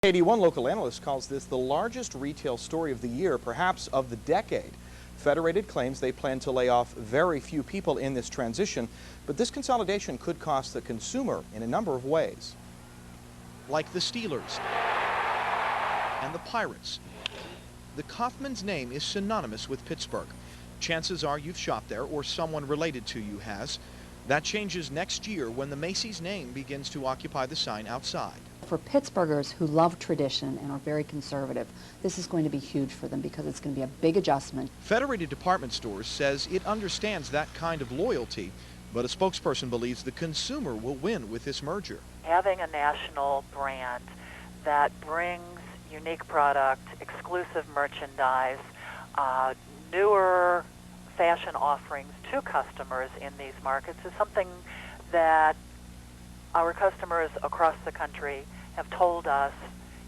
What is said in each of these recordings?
one local analyst calls this the largest retail story of the year, perhaps of the decade. Federated claims they plan to lay off very few people in this transition, but this consolidation could cost the consumer in a number of ways. Like the Steelers and the Pirates, the Kaufmanns name is synonymous with Pittsburgh. Chances are you've shopped there or someone related to you has. That changes next year when the Macy's name begins to occupy the sign outside. For Pittsburghers who love tradition and are very conservative, this is going to be huge for them because it's going to be a big adjustment. Federated Department Stores says it understands that kind of loyalty, but a spokesperson believes the consumer will win with this merger. Having a national brand that brings unique product, exclusive merchandise, newer fashion offerings to customers in these markets is something that our customers across the country have told us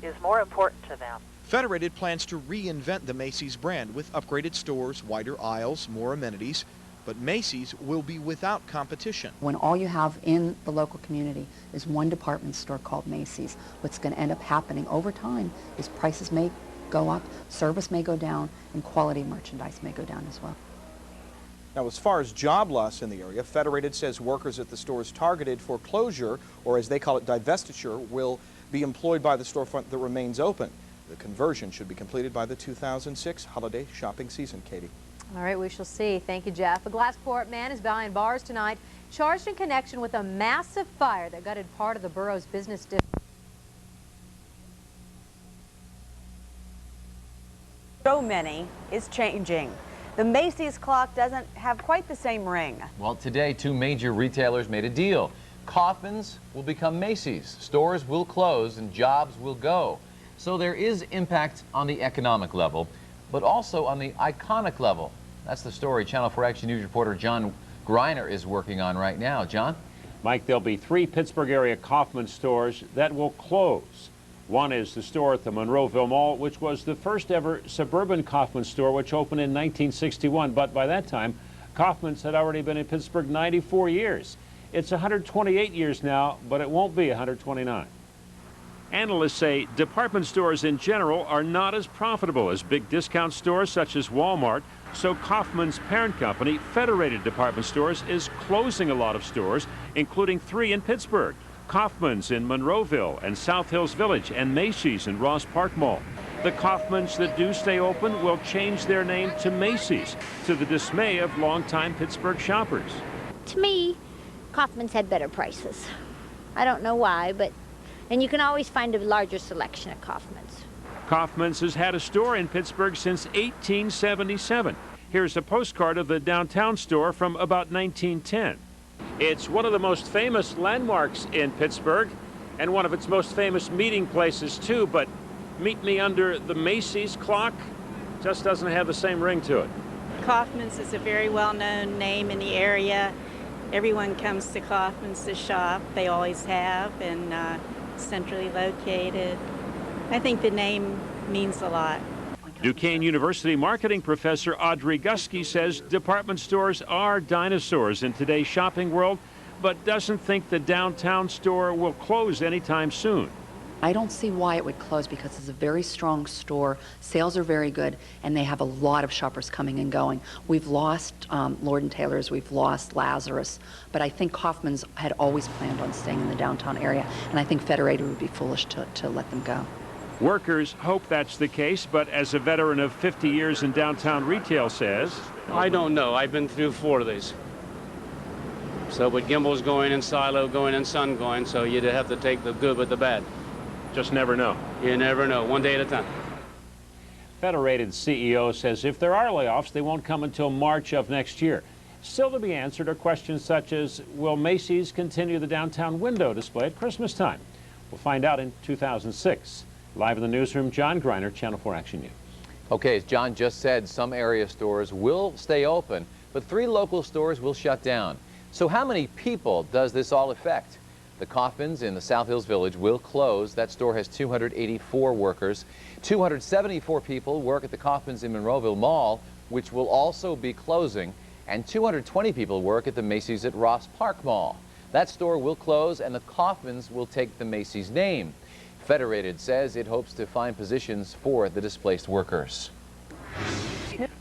is more important to them. Federated plans to reinvent the Macy's brand with upgraded stores, wider aisles, more amenities, but Macy's will be without competition. When all you have in the local community is one department store called Macy's, what's going to end up happening over time is prices may go up, service may go down, and quality merchandise may go down as well. Now, as far as job loss in the area, Federated says workers at the stores targeted for closure, or as they call it, divestiture, will be employed by the storefront that remains open. The conversion should be completed by the 2006 holiday shopping season. Katie. All right, we shall see. Thank you, Jeff. A Glassport man is behind bars tonight, charged in connection with a massive fire that gutted part of the borough's business district. So many is changing. The Macy's clock doesn't have quite the same ring. Well, today, two major retailers made a deal. Kaufmanns will become Macy's. Stores will close and jobs will go. So there is impact on the economic level, but also on the iconic level. That's the story Channel 4 Action News reporter John Greiner is working on right now. John? Mike, there'll be 3 Pittsburgh area Kaufmann stores that will close. One is the store at the Monroeville Mall, which was the first ever suburban Kaufmann store, which opened in 1961. But by that time, Kaufmann's had already been in Pittsburgh 94 years. It's 128 years now, but it won't be 129. Analysts say department stores in general are not as profitable as big discount stores such as Walmart. So Kaufmann's parent company, Federated Department Stores, is closing a lot of stores, including 3 in Pittsburgh. Kaufmann's in Monroeville and South Hills Village, and Macy's in Ross Park Mall. The Kaufmann's that do stay open will change their name to Macy's, to the dismay of longtime Pittsburgh shoppers. To me, Kaufmann's had better prices. I don't know why, and you can always find a larger selection at Kaufmann's. Kaufmann's has had a store in Pittsburgh since 1877. Here's a postcard of the downtown store from about 1910. It's one of the most famous landmarks in Pittsburgh and one of its most famous meeting places too, but meet me under the Macy's clock just doesn't have the same ring to it. Kaufmann's is a very well-known name in the area. Everyone comes to Kaufmann's to shop. They always have, and centrally located. I think the name means a lot. Duquesne University marketing professor Audrey Gusky says department stores are dinosaurs in today's shopping world, but doesn't think the downtown store will close anytime soon. I don't see why it would close because it's a very strong store, sales are very good, and they have a lot of shoppers coming and going. We've lost Lord & Taylor's, we've lost Lazarus, but I think Kaufmann's had always planned on staying in the downtown area, and I think Federated would be foolish to let them go. Workers hope that's the case, but as a veteran of 50 years in downtown retail says, I don't know. I've been through 4 of these. So with Gimbel's going and Silo going and Sun going, so you'd have to take the good with the bad. Just never know. You never know. One day at a time. Federated CEO says if there are layoffs, they won't come until March of next year. Still to be answered are questions such as, will Macy's continue the downtown window display at Christmas time? We'll find out in 2006. Live in the newsroom, John Greiner, Channel 4 Action News. Okay, as John just said, some area stores will stay open, but 3 local stores will shut down. So how many people does this all affect? The Kaufmann's in the South Hills Village will close. That store has 284 workers. 274 people work at the Kaufmann's in Monroeville Mall, which will also be closing. And 220 people work at the Macy's at Ross Park Mall. That store will close and the Kaufmann's will take the Macy's name. Federated says it hopes to find positions for the displaced workers.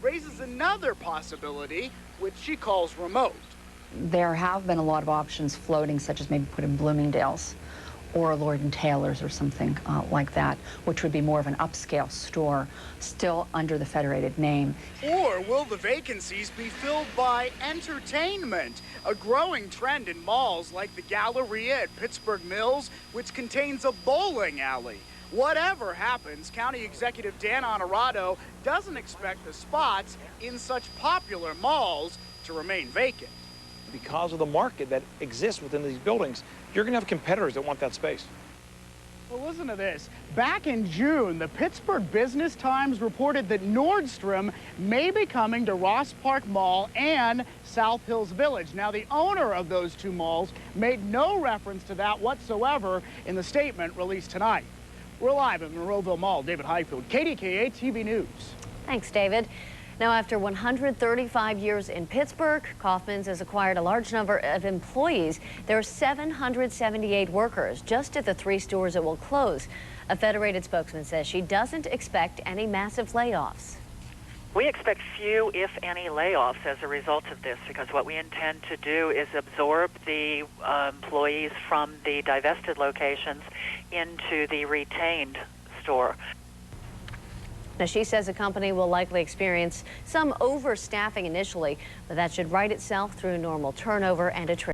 Raises another possibility, which she calls remote. There have been a lot of options floating, such as maybe put in Bloomingdale's or Lord & Taylor's or something like that, which would be more of an upscale store, still under the Federated name. Or will the vacancies be filled by entertainment? A growing trend in malls like the Galleria at Pittsburgh Mills, which contains a bowling alley. Whatever happens, County Executive Dan Honorado doesn't expect the spots in such popular malls to remain vacant. Because of the market that exists within these buildings, you're going to have competitors that want that space. Well, listen to this. Back in June, the Pittsburgh Business Times reported that Nordstrom may be coming to Ross Park Mall and South Hills Village. Now, the owner of those two malls made no reference to that whatsoever in the statement released tonight. We're live at Monroeville Mall. David Highfield, KDKATV News. Thanks, David. Now, after 135 years in Pittsburgh, Kaufmanns has acquired a large number of employees. There are 778 workers just at the 3 stores it will close. A Federated spokesman says she doesn't expect any massive layoffs. We expect few, if any, layoffs as a result of this, because what we intend to do is absorb the employees from the divested locations into the retained store. Now, she says the company will likely experience some overstaffing initially, but that should right itself through normal turnover and attrition.